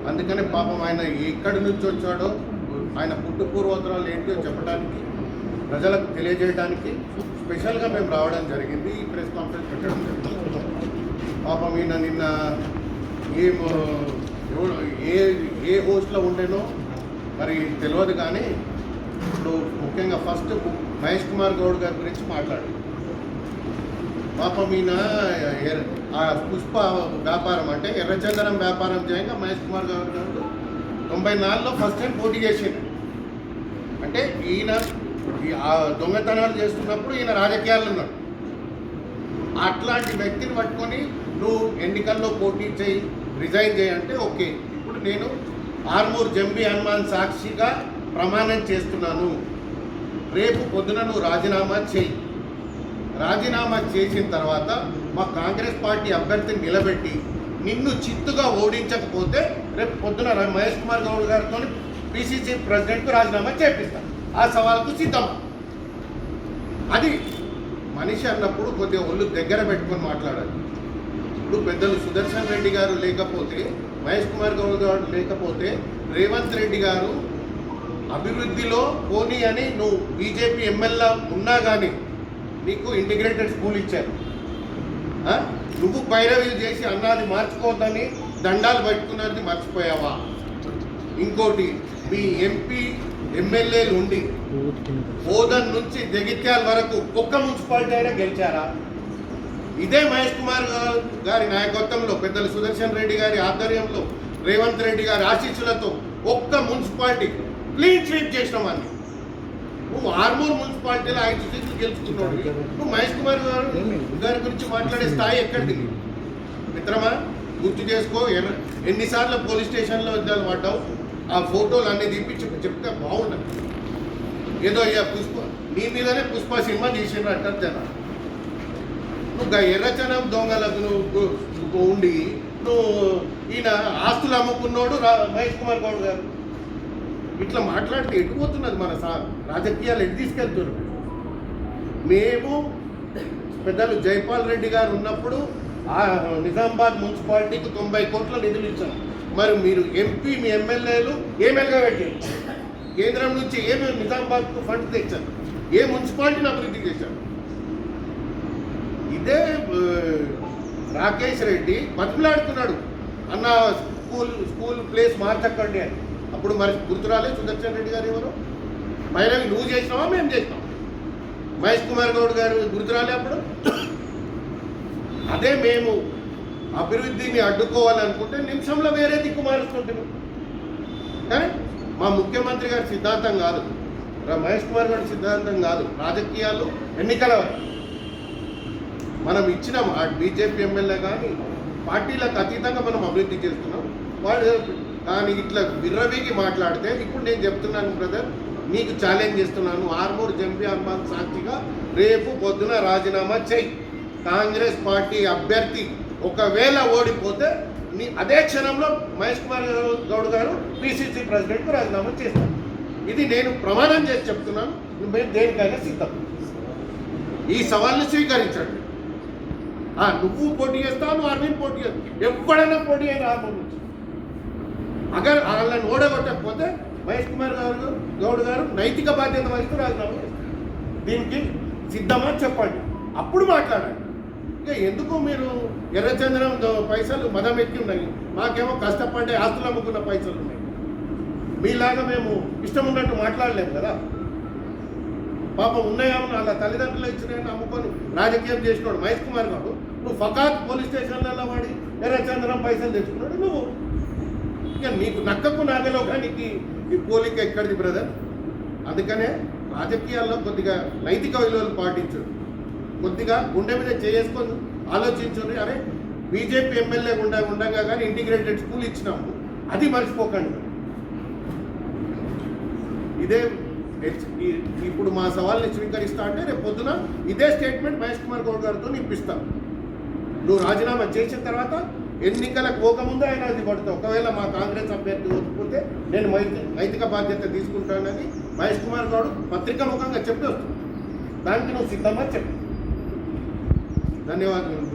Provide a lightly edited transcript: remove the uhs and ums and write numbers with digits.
అందుకని పాపం ఆయన ఎక్కడి నుంచి వచ్చాడో ఆయన పుట్టు పూర్వోత్తరాలు ఏంటో చెప్పడానికి ప్రజలకు తెలియజేయడానికి స్పెషల్గా మేము రావడం జరిగింది. ఈ ప్రెస్ కాన్ఫరెన్స్ పెట్టడం జరిగింది. పాపం ఈయన నిన్న ఏ హోస్ట్లో ఉండేనో మరి తెలియదు, కానీ ఇప్పుడు ముఖ్యంగా ఫస్ట్ మహేష్ కుమార్ గౌడ్ గారి గురించి మాట్లాడు. పాపం ఈయన ఆ పుష్ప వ్యాపారం అంటే ఎర్రచందనం వ్యాపారం చేయంగా మహేష్ కుమార్ గౌడ్ గారు 94లో ఫస్ట్ టైం పోటీ చేసిండు. అంటే ఈయన దొంగతనాలు చేస్తున్నప్పుడు ఈయన రాజకీయాల్లో ఉన్నాడు. అట్లాంటి వ్యక్తిని పట్టుకొని నువ్వు ఎన్నికల్లో పోటీ చేయి, రిజైన్ చేయంటే ఓకే. ఇప్పుడు నేను ఆర్మూర్ జంబీ హనుమాన్ సాక్షిగా ప్రమాణం చేస్తున్నాను, రేపు పొద్దున నువ్వు రాజీనామా చేయి. రాజీనామా చేసిన తర్వాత మా కాంగ్రెస్ పార్టీ అభ్యర్థిని నిలబెట్టి నిన్ను చిత్తుగా ఓడించకపోతే రేపు పొద్దున మహేష్ కుమార్ గౌడ్ గారితో పిసిసి ప్రెసిడెంట్కు రాజీనామా చేపిస్తాను. ఆ సవాల్కు సిద్ధం. అది మనిషి అన్నప్పుడు కొద్దిగా ఒళ్ళు దగ్గర పెట్టుకొని మాట్లాడాలి. ఇప్పుడు పెద్దలు సుదర్శన్ రెడ్డి గారు లేకపోతే, మహేష్ కుమార్ గౌడ్ గారు లేకపోతే, రేవంత్ రెడ్డి గారు అభివృద్ధిలో పోనీ అని నువ్వు బీజేపీ ఎమ్మెల్యే ఉన్నా కానీ నీకు ఇంటిగ్రేటెడ్ స్కూల్ ఇచ్చారు. నువ్వు పైరవీలు చేసి అన్నది మార్చుకోవద్దని దండాలు పట్టుకున్నది మర్చిపోయావా? ఇంకోటి, మీ ఎంపీ ఎమ్మెల్యేలు ఉండి బోధన్ నుంచి జగిత్యాల వరకు ఒక్క మున్సిపాలిటీ అయినా గెలిచారా? ఇదే మహేష్ కుమార్ గారి నాయకత్వంలో, పెద్దలు సుదర్శన్ రెడ్డి గారి ఆధ్వర్యంలో, రేవంత్ రెడ్డి గారి ఆశీస్సులతో ఒక్క మున్సిపాలిటీ క్లీన్ స్వీప్ చేసినామని. నువ్వు ఆర్మూర్ మున్సిపాలిటీలో 5 సీట్లు గెలుచుకున్నాడు. నువ్వు మహేష్ కుమార్ గారి గురించి మాట్లాడే స్థాయి ఎక్కడిది మిత్రమా? గుర్తు చేసుకో. ఎన్నిసార్లు పోలీస్ స్టేషన్లో యుద్ధాలు పడ్డావు? ఆ ఫోటోలు అన్నీ తీపించి చెప్తే బాగుండదు. ఏదో పుష్ప నీ మీదనే పుష్ప సినిమా తీసిండ్రు అంటారు జన. నువ్వు ఎర్రచనం దొంగలకు నువ్వు ఉండి నువ్వు ఈయన ఆస్తులు అమ్ముకున్నాడు మహేష్ కుమార్ గౌడ్ గారు. ఇట్లా మాట్లాడితే ఎటుపోతున్నది మన రాజకీయాలు ఎటు తీసుకెళ్తున్నారు? మేము పెద్దలు జైపాల్ రెడ్డి గారు ఉన్నప్పుడు ఆ నిజామాబాద్ మున్సిపాలిటీకి 90 కోట్ల నిధులు ఇచ్చాం. మరి మీరు ఎంపీ, మీ ఎమ్మెల్యేలు ఏమెల్గా పెట్టారు? కేంద్రం నుంచి ఏమి నిజామాబాద్కు ఫండ్ తెచ్చారు? ఏ మున్సిపాలిటీని అభివృద్ధి చేశారు? ఇదే రాకేష్ రెడ్డి బతిమలాడుతున్నాడు, అన్న స్కూల్ ప్లేస్ మార్చకండి అని. అప్పుడు మరి గుర్తురాలే సుదర్శన్ రెడ్డి గారు ఎవరు? పైరవి నువ్వు చేసినావా మేము చేసినాం? మహేష్ కుమార్ గౌడ్ గారు గుర్తురాలే అప్పుడు? అదే మేము అభివృద్ధిని అడ్డుకోవాలనుకుంటే నిమిషంలో వేరే దిక్కు మారుస్తుంటాము. కానీ మా ముఖ్యమంత్రి గారి సిద్ధాంతం కాదు, మహేష్ కుమార్ గారి సిద్ధాంతం కాదు. రాజకీయాలు ఎన్నికల మనం ఇచ్చిన బీజేపీ ఎమ్మెల్యే కానీ పార్టీలకు అతీతంగా మనం అభివృద్ధి చేస్తున్నాం. వాడు కానీ ఇట్లా విర్రవీగి మాట్లాడితే, ఇప్పుడు నేను చెప్తున్నాను బ్రదర్, నీకు ఛాలెంజ్ చేస్తున్నాను. ఆర్మూర్ జంబీ హనుమాన్ సాక్షిగా రేపు పొద్దున రాజీనామా చేయి. కాంగ్రెస్ పార్టీ అభ్యర్థి ఒకవేళ ఓడిపోతే అదే క్షణంలో మహేష్ కుమార్ గౌడ్ గారు పిసిసి ప్రెసిడెంట్కు రాజీనామా చేస్తారు. ఇది నేను ప్రమాణం చేసి చెప్తున్నాను. మేము దేనికైనా సిద్ధం. ఈ సవాల్ని స్వీకరించండి. నువ్వు పోటీ చేస్తావు, అరవింద్ పోటీ చేస్తావు, ఎప్పుడైనా పోటీ అయిన ఆర్మూర్ నుంచి. అగర్ వాళ్ళని ఓడగొట్టకపోతే మహేష్ కుమార్ గౌడ్ గారు నైతిక బాధ్యత వహిస్తూ రాజీనామా చేస్తారు. దీనికి సిద్ధమా చెప్పండి, అప్పుడు మాట్లాడండి. ఇక ఎందుకు మీరు ఎర్రచందనం పైసలు మదం ఎక్కి ఉన్నాయి, మాకేమో కష్టపడే ఆస్తులు అమ్ముకున్న పైసలు ఉన్నాయి. మీలాగా మేము ఇష్టం ఉన్నట్టు మాట్లాడలేము కదా. పాపం ఉన్నాయేమో వాళ్ళ తల్లిదండ్రులు ఇచ్చినాయని అమ్ముకొని రాజకీయం చేసినాడు మహేష్ కుమార్ గౌడ్. నువ్వు ఫకాత్ పోలీస్ స్టేషన్లలో వాడి ఎర్రచందనం పైసలు తెచ్చుకున్నాడు నువ్వు. ఇక నీకు నక్కకు నాగలో కానీ ఈ పోలిక ఎక్కడిది బ్రదర్? అందుకనే రాజకీయాల్లో కొద్దిగా నైతిక విలువలు పాటించండి. కొద్దిగా గుండె మీద చేసుకొని ఆలోచించండి. అరే బీజేపీ ఎమ్మెల్యే ఉండగా కానీ ఇంటిగ్రేటెడ్ స్కూల్ ఇచ్చినాము, అది మర్చిపోకండి. ఇదే ఇప్పుడు మా సవాల్ని స్వీకరిస్తా అంటే రేపు పొద్దున ఇదే స్టేట్మెంట్ మహేష్ కుమార్ గౌడ్ గారితో ఇప్పిస్తాను. నువ్వు రాజీనామా చేసిన తర్వాత ఎన్నికలకు పోకముందే ఆయన అది పడతావు. ఒకవేళ మా కాంగ్రెస్ అభ్యర్థి ఓడిపోతే నేను నైతిక బాధ్యత తీసుకుంటానని మహేష్ కుమార్ గౌడ్ పత్రికా ముఖంగా చెప్పి వస్తుంది. దానికి నువ్వు సిద్ధమా చెప్పు. ధన్యవాదాలు.